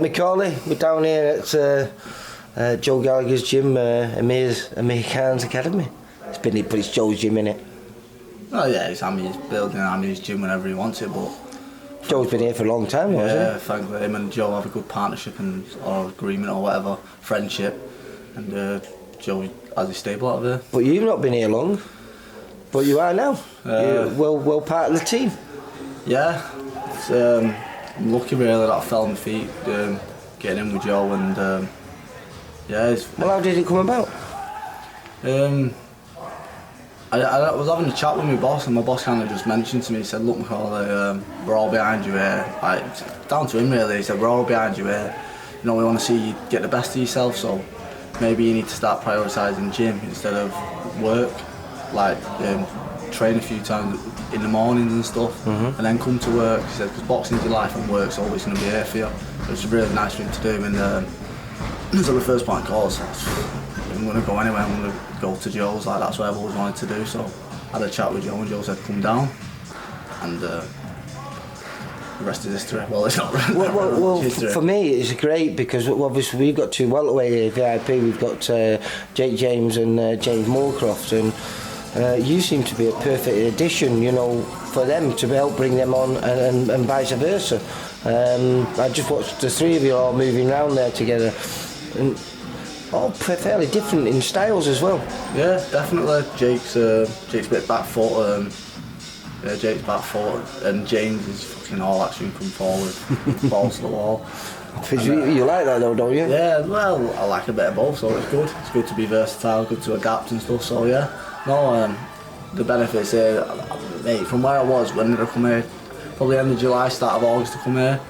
Macauley, we're down here at Joe Gallagher's gym, Amir Khan's academy. It's Joe's gym, innit? Oh yeah, he's building Amir's gym whenever he wants it, but Joe's been here for a long time, hasn't he? Yeah, thankfully him and Joe have a good partnership or agreement or whatever, friendship, and Joe has his stable out of there. But you've not been here long, but you are now. You're well part of the team. Yeah, I'm lucky really that I fell on my feet getting in with Joe, and yeah. Well, how did it come about? I was having a chat with my boss, and my boss kind of just mentioned to me, he said, look Macauley, we're all behind you here. Like, down to him really, he said, we're all behind you here. You know, we want to see you get the best of yourself, so maybe you need to start prioritising gym instead of work. Like, train a few times in the mornings and stuff, and then come to work. He said, because boxing's your life and work's always going to be here for you. It's a really nice thing to do, and so the first point of call, so I'm going to go anywhere, I'm going to go to Joe's, like that's what I've always wanted to do. So I had a chat with Joe, and Joe said come down, and the rest is history. Well, it's not well, history. For me it's great because obviously we've got two welterweight VIP, we've got Jake James and James Moorcroft, and you seem to be a perfect addition, you know, for them to help bring them on, and vice versa. I just watched the three of you all moving around there together, and all fairly different in styles as well. Yeah, definitely. Jake's a bit back foot. Jake's back foot, and James is fucking all action, come forward, balls to the wall. You like that though, don't you? Yeah, well, I like a bit of both, so it's good. It's good to be versatile, good to adapt and stuff. So yeah, no, the benefits here, mate. From where I was when did I come here? Probably end of July, start of August to come here,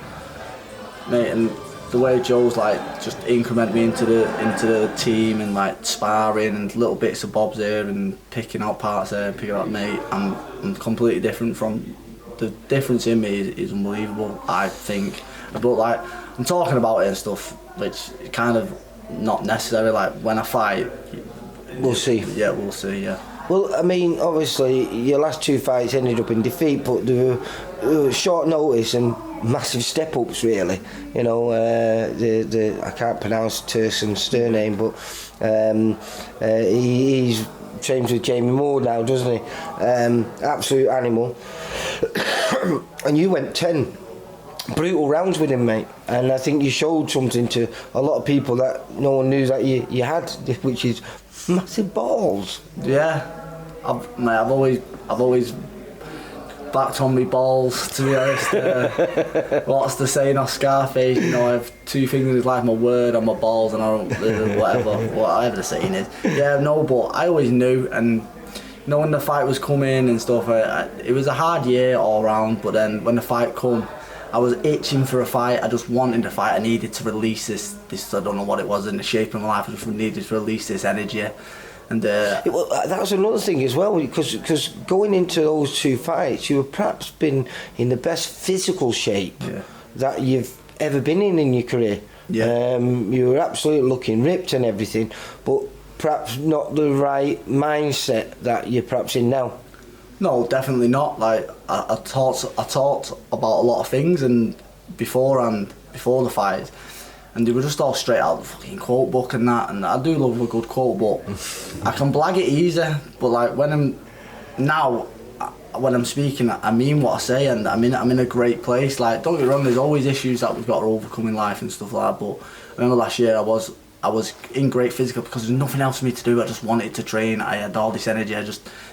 mate, and the way Joe's like just increment me into the team and like sparring and little bits of bobs here and picking out parts there and picking out mate, I'm completely different. From the difference in me is unbelievable, I think. But like I'm talking about it and stuff, which is kind of not necessary. Like when I fight, we'll see. Yeah, we'll see. Yeah. Well, I mean, obviously your last two fights ended up in defeat, but they were short notice and massive step-ups, really. You know, I can't pronounce Turson's surname, but he's trains with Jamie Moore now, doesn't he? Absolute animal. And you went 10 brutal rounds with him, mate. And I think you showed something to a lot of people that no one knew that you had, which is massive balls. Yeah, I've always backed on me balls, to be honest. What's the saying of Scarface? You know, I have two things in his life: my word and my balls, and I don't whatever the saying is. Yeah, no, but I always knew, and you know when the fight was coming and stuff, it was a hard year all round. But then when the fight come, I was itching for a fight. I just wanted to fight. I needed to release this. I don't know what it was in the shape of my life. I just needed to release this energy. And well, that was another thing as well, because going into those two fights, you were perhaps been in the best physical shape that you've ever been in your career. Yeah. You were absolutely looking ripped and everything, but perhaps not the right mindset that you're perhaps in now. No, definitely not. Like I talked about a lot of things and before the fight, and they were just all straight out of the fucking quote book and that. And I do love a good quote, but I can blag it easy. But like when I'm speaking, I mean what I say, and I'm in a great place. Like don't get me wrong, there's always issues that we've got to overcome in life and stuff like that. But I remember last year I was in great physical because there's nothing else for me to do. I just wanted to train. I had all this energy,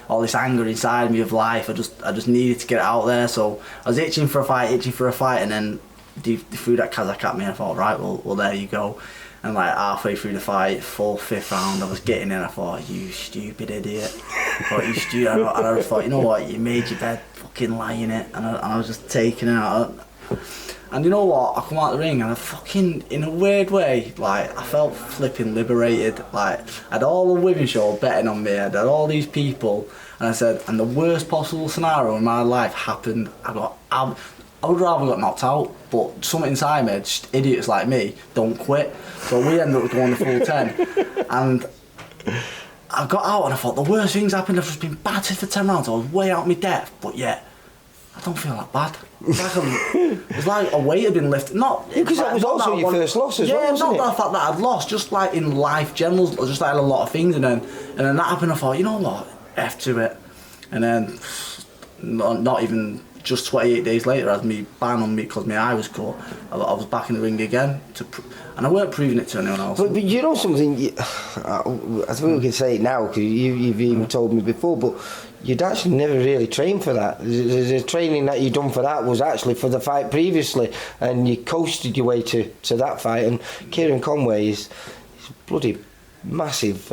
all this anger inside me of life. I just needed to get it out there. So I was itching for a fight, and then they threw that Kazakh at me. And I thought, right, well, there you go. And like halfway through the fight, 4th, 5th round, I was getting in. I thought, you stupid idiot. I thought, you stupid. And I just thought, you know what? You made your bed, fucking lie in it. And I was just taking it out. And you know what? I come out the ring and I fucking, in a weird way, like I felt flipping liberated. Like I had all the women show betting on me. I had all these people, and I said, and the worst possible scenario in my life happened. I would rather got knocked out, but something inside me, just idiots like me, don't quit. So we ended up going the full 10, and I got out and I thought the worst things happened. I've just been battered for 10 rounds. I was way out of my depth, but yet I don't feel that bad. It's like a weight had been lifted. Not because that was also your first loss as well, wasn't it? Yeah, not the fact that I'd lost, just like in life general, just like a lot of things, and then that happened. I thought, you know what, F to it, and then not even just 28 days later, as me bang on me because my eye was cut, I was back in the ring again, and I weren't proving it to anyone else. But you know something, I think we can say it now because you've even told me before, but you'd actually never really trained for that. The training that you'd done for that was actually for the fight previously, and you coasted your way to that fight. And Kieran Conway is bloody massive,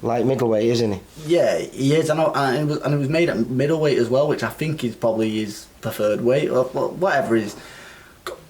light middleweight, isn't he? Yeah, he is. And it was made at middleweight as well, which I think is probably his preferred weight, or whatever it is.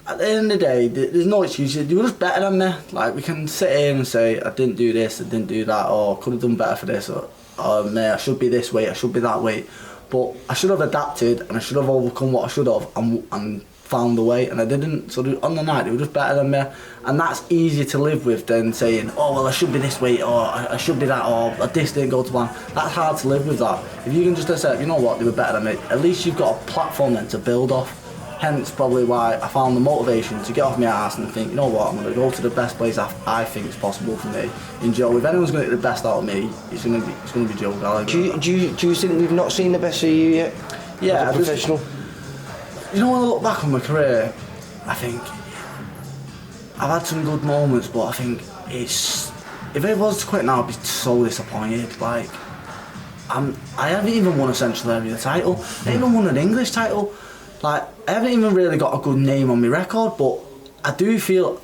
At the end of the day, there's no excuse. You were just better than me. Like, we can sit here and say, I didn't do this, I didn't do that, or I could have done better for this, or I should be this weight, I should be that weight. But I should have adapted, and I should have overcome what I should have, and found a way, and I didn't. So on the night, they were just better than me, and that's easier to live with than saying, oh well, I should be this weight, or I should be that, or this didn't go to plan. That's hard to live with that. If you can just accept, you know what, they were better than me, at least you've got a platform then to build off. Hence probably why I found the motivation to get off my arse and think, you know what, I'm going to go to the best place I think is possible for me. And Joe, if anyone's going to get the best out of me, it's going to be Joe Gallagher. Do you think we've not seen the best of you yet? Yeah, as a professional. You know, when I look back on my career, I think I've had some good moments, but I think if it was to quit now, I'd be so disappointed. Like, I haven't even won a Central Area title. I haven't even won an English title. Like, I haven't even really got a good name on my record, but I do feel,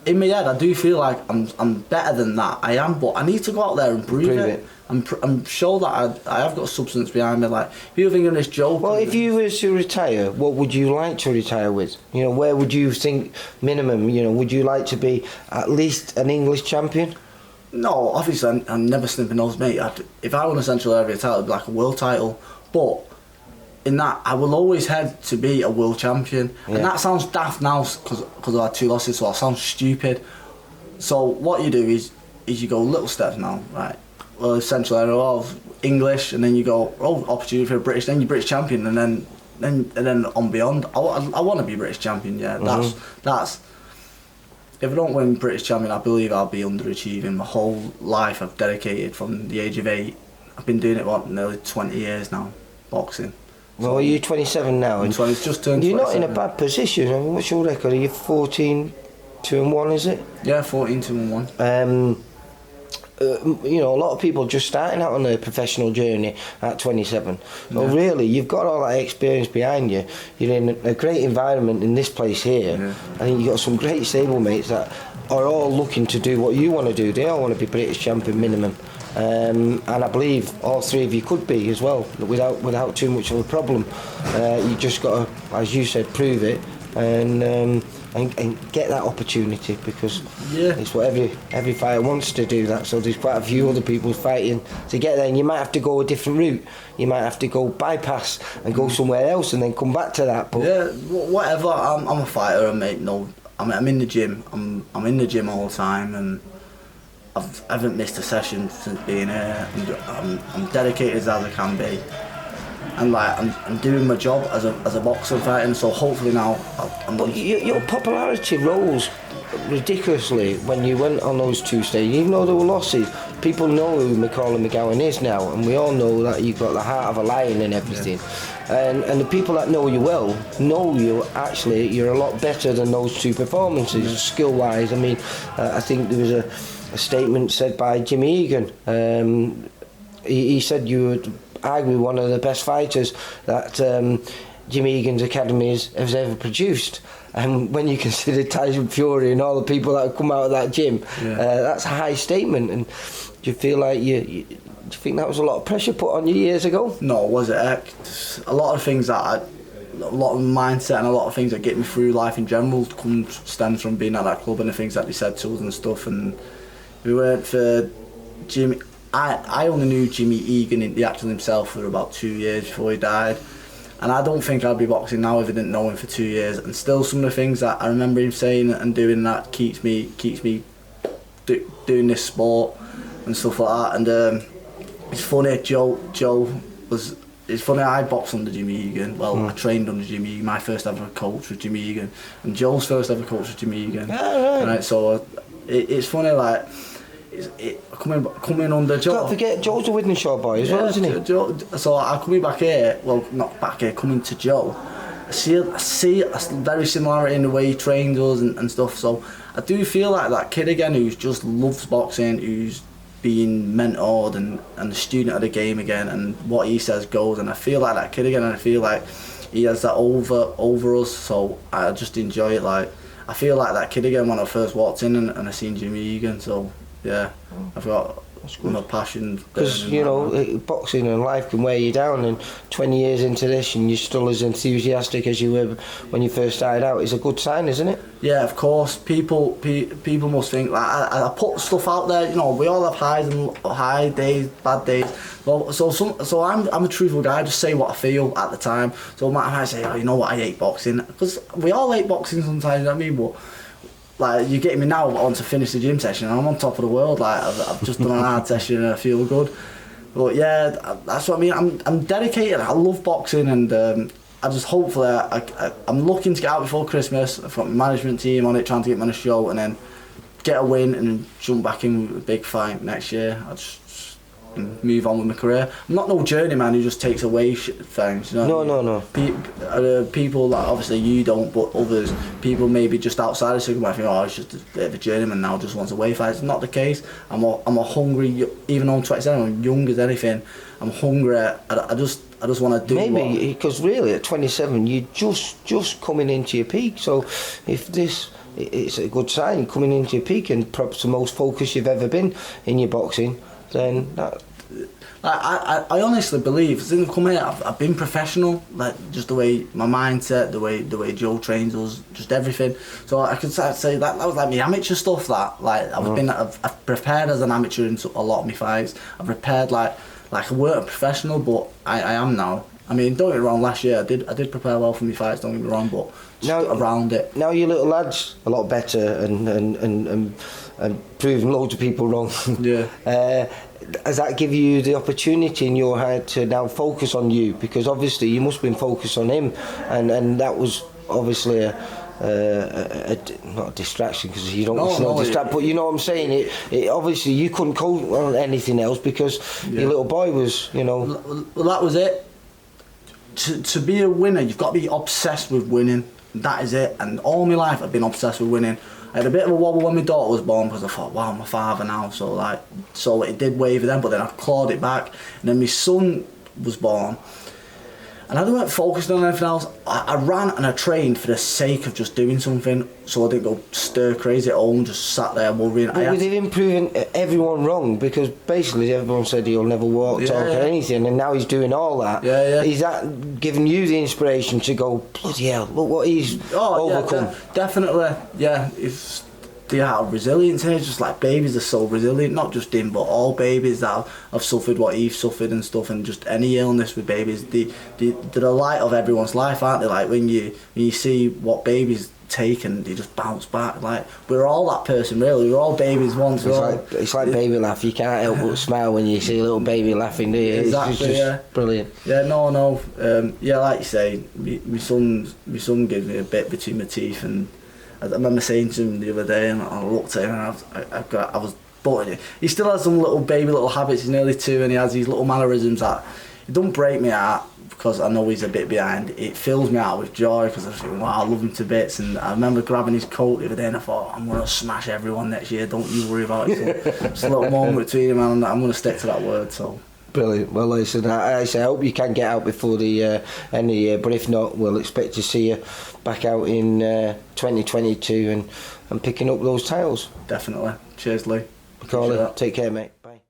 in my head, I do feel like I'm better than that. I am, but I need to go out there and prove it. I'm sure that I have got substance behind me. Like, if you're thinking this joke. Well, if you were to retire, what would you like to retire with? You know, where would you think minimum? You know, would you like to be at least an English champion? No, obviously I'm never sniffing those, mate. If I won a Central Area title, it'd be like a world title. But in that, I will always head to be a world champion. Yeah. And that sounds daft now because I had 2 losses, so I sound stupid. So what you do is you go little steps now, right? Well, Central Area, English, and then you go, opportunity for a British, then you're British champion, and then on beyond. I want to be British champion, yeah. That's. If I don't win British champion, I believe I'll be underachieving. My whole life I've dedicated from the age of 8. I've been doing it nearly 20 years now, boxing. Well, are you 27 now? And 20, just turned 27. You're not in a bad position. I mean, what's your record? Are you 14-2-1, is it? Yeah, 14-2-1. You know, a lot of people just starting out on their professional journey at 27. So really, you've got all that experience behind you. You're in a great environment in this place here. Yeah. I think you've got some great stablemates that are all looking to do what you want to do. They all want to be British champion minimum. And I believe all 3 of you could be as well, without too much of a problem. You just got to, as you said, prove it and get that opportunity, because it's what every fighter wants to do that. So there's quite a few other people fighting to get there, and you might have to go a different route. You might have to go bypass and go somewhere else and then come back to that. But yeah, whatever. I'm a fighter, mate. No, I'm in the gym. I'm in the gym all the time, and I haven't missed a session since being here. I'm dedicated as I can be, and like I'm doing my job as a boxer fighting. So hopefully now your popularity rose ridiculously when you went on those 2 stages. Even though there were losses, people know who Macauley McGowan is now, and we all know that you've got the heart of a lion and everything. Yeah. And the people that know you well know you're a lot better than those 2 performances, skill wise. I mean, I think there was a statement said by Jimmy Egan. He said you were arguably one of the best fighters that Jimmy Egan's academy has ever produced. And when you consider Tyson Fury and all the people that have come out of that gym, that's a high statement. And do you feel like do you think that was a lot of pressure put on you years ago? No, was it? A lot of things a lot of mindset and a lot of things that get me through life in general stems from being at that club and the things that they said to us and stuff. And if it weren't for Jimmy, I only knew Jimmy Egan, the actor himself, for about 2 years before he died. And I don't think I'd be boxing now if I didn't know him for 2 years. And still, some of the things that I remember him saying and doing that keeps me doing this sport and stuff like that. And it's funny, Joe was it's funny, I boxed under Jimmy Egan. Well, I trained under Jimmy Egan. My first ever coach was Jimmy Egan, and Joe's first ever coach was Jimmy Egan. Yeah, right. So it's funny, like, coming under Joe. Don't forget, Joe's a Widneshaw boy as well, isn't he? Joe, so I'm coming back here, well, not back here, coming to Joe. I see a very similarity in the way he trains us and stuff. So I do feel like that kid again who's just loves boxing, who's being mentored and the student of the game again, and what he says goes. And I feel like that kid again, and I feel like he has that over us. So I just enjoy it. Like, I feel like that kid again when I first walked in and I seen Jimmy Egan. So yeah, I've got my passion. Because, you know, boxing and life can wear you down, and 20 years into this and you're still as enthusiastic as you were when you first started out is a good sign, isn't it? Yeah, of course. People must think, like, I put stuff out there, you know, we all have high days, bad days. So I'm a truthful guy, I just say what I feel at the time. So I might say, oh, you know what, I hate boxing. Because we all hate boxing sometimes, you know what I mean? But like, you're getting me now on to finish the gym session and I'm on top of the world. Like, I've just done an hard session and I feel good. But yeah, that's what I mean. I'm dedicated. I love boxing, and I just hopefully I'm looking to get out before Christmas. I've got my management team on it, trying to get me on a show, and then get a win and then jump back in with a big fight next year. I just move on with my career. I'm not no journeyman who just takes away things. You know No. People that obviously you don't, but others, people maybe just outside of Sigma think, oh, it's just a bit of a journeyman now, just wants away fight. It's not the case. I'm a hungry, even though I'm 27, I'm young as anything. I'm hungry. I just want to do. Maybe because really at 27 you're just coming into your peak. So if this, it's a good sign, coming into your peak and perhaps the most focused you've ever been in your boxing, then that. I honestly believe since I come here, I've been professional. Like, just the way my mindset, the way Joe trains us, just everything. So I could say that was like my amateur stuff. That like I've prepared as an amateur in a lot of my fights. I've prepared like I weren't a professional, but I am now. I mean, don't get me wrong. Last year I did prepare well for my fights. Don't get me wrong, but now around it. Now your little lad's a lot better and proving loads of people wrong. Yeah. Does that give you the opportunity in your head to now focus on you? Because obviously you must have been focused on him, and that was obviously not a distraction, because you don't distract, but you know what I'm saying. It obviously you couldn't call on anything else because your little boy was, you know. Well, that was it. To be a winner, you've got to be obsessed with winning. That is it. And all my life I've been obsessed with winning. I had a bit of a wobble when my daughter was born because I thought, wow, I'm a father now. So it did waver then, but then I clawed it back. And then my son was born. And I weren't focused on anything else. I ran and I trained for the sake of just doing something, so I didn't go stir crazy at home, just sat there worrying. But with him proving everyone wrong, because basically everyone said he'll never walk, talk or anything, and now he's doing all that. Is that giving you the inspiration to go, bloody hell, look what he's overcome? Yeah, definitely, yeah. It's the art of resilience here. It's just like babies are so resilient, not just him, but all babies that have suffered what he's suffered and stuff, and just any illness with babies. They're the light of everyone's life, aren't they? Like when you see what babies take and they just bounce back. Like, we're all that person, really. We're all babies once. It's like baby laugh. You can't help but smile when you see a little baby laughing, do you? Exactly, it's just brilliant. Yeah, no. Yeah, like you say, my son gives me a bit between my teeth, and I remember saying to him the other day, and I looked at him and I was butting it. He still has some little habits. He's nearly 2 and he has these little mannerisms that it don't break me heart, because I know he's a bit behind. It fills me out with joy, because I think, wow, I love him to bits. And I remember grabbing his coat the other day and I thought, I'm going to smash everyone next year, don't you worry about it. So just a little moment between him, and I'm going to stick to that word. So brilliant. Well, listen, I hope you can get out before the end of the year, but if not, we'll expect to see you back out in 2022 and picking up those titles. Definitely. Cheers, Lee. Macauley, take care, mate. Bye.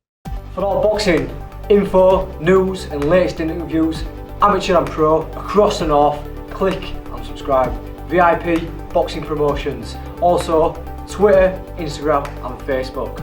For all boxing info, news and latest interviews, amateur and pro, across the north, click and subscribe. VIP Boxing Promotions. Also, Twitter, Instagram and Facebook.